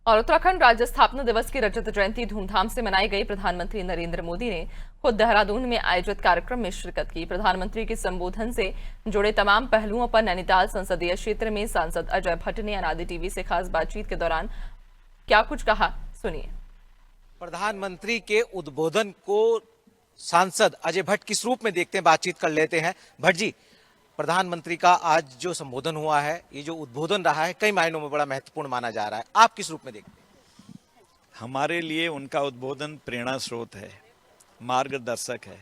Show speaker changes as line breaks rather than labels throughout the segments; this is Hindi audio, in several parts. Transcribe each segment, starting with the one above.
और उत्तराखंड राज्य स्थापना दिवस की रजत जयंती धूमधाम से मनाई गई। प्रधानमंत्री नरेंद्र मोदी ने खुद देहरादून में आयोजित कार्यक्रम में शिरकत की। प्रधानमंत्री के संबोधन से जुड़े तमाम पहलुओं पर नैनीताल संसदीय क्षेत्र में सांसद अजय भट्ट ने अनादि टीवी से खास बातचीत के दौरान क्या कुछ कहा, सुनिए।
प्रधानमंत्री के उद्बोधन को सांसद अजय भट्ट किस रूप में देखते हैं, बातचीत कर लेते हैं। भट्ट जी, प्रधानमंत्री का आज जो संबोधन हुआ है, ये जो उद्बोधन रहा है, कई मायनों में बड़ा महत्वपूर्ण माना जा रहा है, आप किस रूप में देखते हैं?
हमारे लिए उनका उद्बोधन प्रेरणा स्रोत है, मार्गदर्शक है।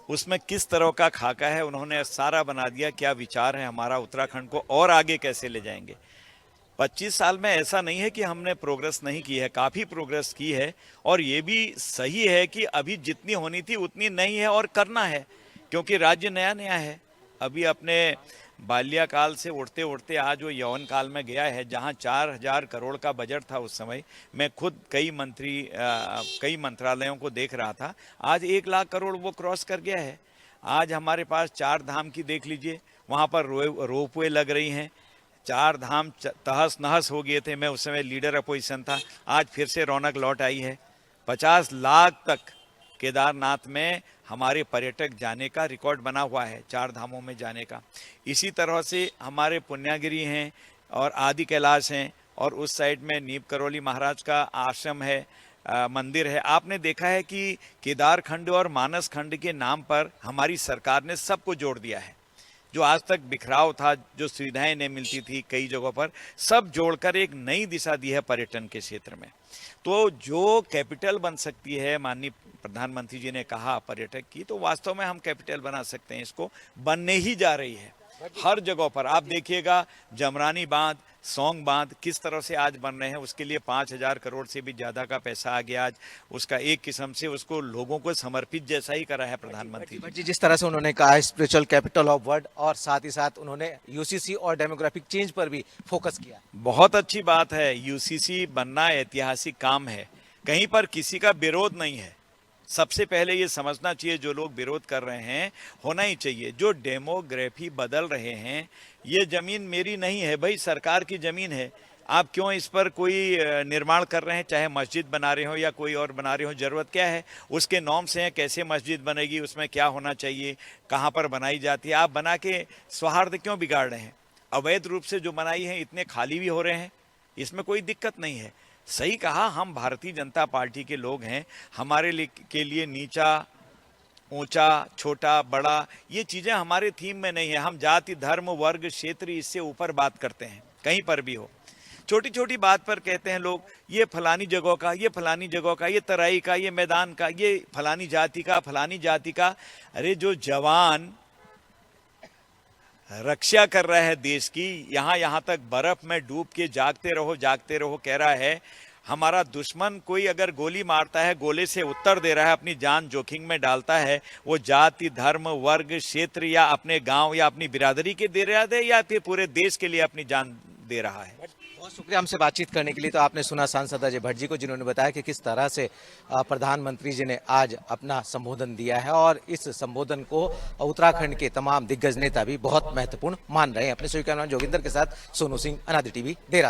उसमें किस तरह का खाका है, उन्होंने सारा बना दिया। क्या विचार है हमारा, उत्तराखंड को और आगे कैसे ले जाएंगे। 25 साल में ऐसा नहीं है कि हमने प्रोग्रेस नहीं की है, काफ़ी प्रोग्रेस की है। और ये भी सही है कि अभी जितनी होनी थी उतनी नहीं है और करना है, क्योंकि राज्य नया नया है। अभी अपने बाल्यकाल से उड़ते उड़ते आज वो यौवन काल में गया है, जहां 4000 करोड़ का बजट था उस समय। मैं खुद कई मंत्रालयों को देख रहा था। आज 1 लाख करोड़ वो क्रॉस कर गया है। आज हमारे पास 4 धाम की देख लीजिए, वहाँ पर रोपवे लग रही हैं। 4 धाम तहस नहस हो गए थे, मैं उस समय लीडर अपोजिशन था। आज फिर से रौनक लौट आई है। 50 लाख तक केदारनाथ में हमारे पर्यटक जाने का रिकॉर्ड बना हुआ है, 4 धामों में जाने का। इसी तरह से हमारे पुण्यागिरी हैं और आदि कैलाश हैं, और उस साइड में नीम करौली महाराज का आश्रम है, मंदिर है। आपने देखा है कि केदार खंड और मानस खंड के नाम पर हमारी सरकार ने सबको जोड़ दिया है। जो आज तक बिखराव था, जो सुविधाएं नहीं मिलती थी कई जगहों पर, सब जोड़कर एक नई दिशा दी है पर्यटन के क्षेत्र में। तो जो कैपिटल बन सकती है, माननीय प्रधानमंत्री जी ने कहा पर्यटक की, तो वास्तव में हम कैपिटल बना सकते हैं। इसको बनने ही जा रही है हर जगह पर। आप देखिएगा जमरानी बांध, सौंग बांध किस तरह से आज बन रहे हैं। उसके लिए 5000 करोड़ से भी ज्यादा का पैसा आ गया। आज उसका एक किस्म से उसको लोगों को समर्पित जैसा ही करा है प्रधानमंत्री
जी। जिस तरह से उन्होंने कहा स्पिरिचुअल कैपिटल ऑफ वर्ल्ड, और साथ ही साथ उन्होंने यूसीसी और डेमोग्राफिक चेंज पर भी फोकस किया।
बहुत अच्छी बात है। यूसीसी बनना ऐतिहासिक काम है, कहीं पर किसी का विरोध नहीं है। सबसे पहले ये समझना चाहिए, जो लोग विरोध कर रहे हैं, होना ही चाहिए। जो डेमोग्राफी बदल रहे हैं, ये जमीन मेरी नहीं है भाई, सरकार की जमीन है। आप क्यों इस पर कोई निर्माण कर रहे हैं, चाहे मस्जिद बना रहे हो या कोई और बना रहे हो, जरूरत क्या है। उसके नॉर्म्स हैं, कैसे मस्जिद बनेगी, उसमें क्या होना चाहिए, कहाँ पर बनाई जाती है। आप बना के सौहार्द क्यों बिगाड़ रहे हैं। अवैध रूप से जो बनाई है, इतने खाली भी हो रहे हैं, इसमें कोई दिक्कत नहीं है। सही कहा, हम भारतीय जनता पार्टी के लोग हैं। हमारे के लिए नीचा, ऊंचा, छोटा, बड़ा, ये चीजें हमारे थीम में नहीं है। हम जाति, धर्म, वर्ग, क्षेत्र, इससे ऊपर बात करते हैं। कहीं पर भी हो, छोटी छोटी बात पर कहते हैं लोग, ये फलानी जगह का, ये फलानी जगह का, ये तराई का, ये मैदान का, ये फलानी जाति का, फलानी जाति का। अरे जो जवान रक्षा कर रहा है देश की, यहाँ तक बर्फ में डूब के जागते रहो कह रहा है। हमारा दुश्मन कोई अगर गोली मारता है, गोले से उत्तर दे रहा है, अपनी जान जोखिम में डालता है, वो जाति, धर्म, वर्ग, क्षेत्र या अपने गांव या अपनी बिरादरी के दे रहा है, या फिर पूरे देश के लिए अपनी जान दे रहा है।
बहुत शुक्रिया हमसे बातचीत करने के लिए। तो आपने सुना सांसद अजय भट्ट जी को, जिन्होंने बताया कि किस तरह से प्रधानमंत्री जी ने आज अपना संबोधन दिया है, और इस संबोधन को उत्तराखंड के तमाम दिग्गज नेता भी बहुत महत्वपूर्ण मान रहे हैं। अपने सहयोगी कैमरामैन जोगिंदर के साथ सोनू सिंह, अनादि टीवी, देहरादून।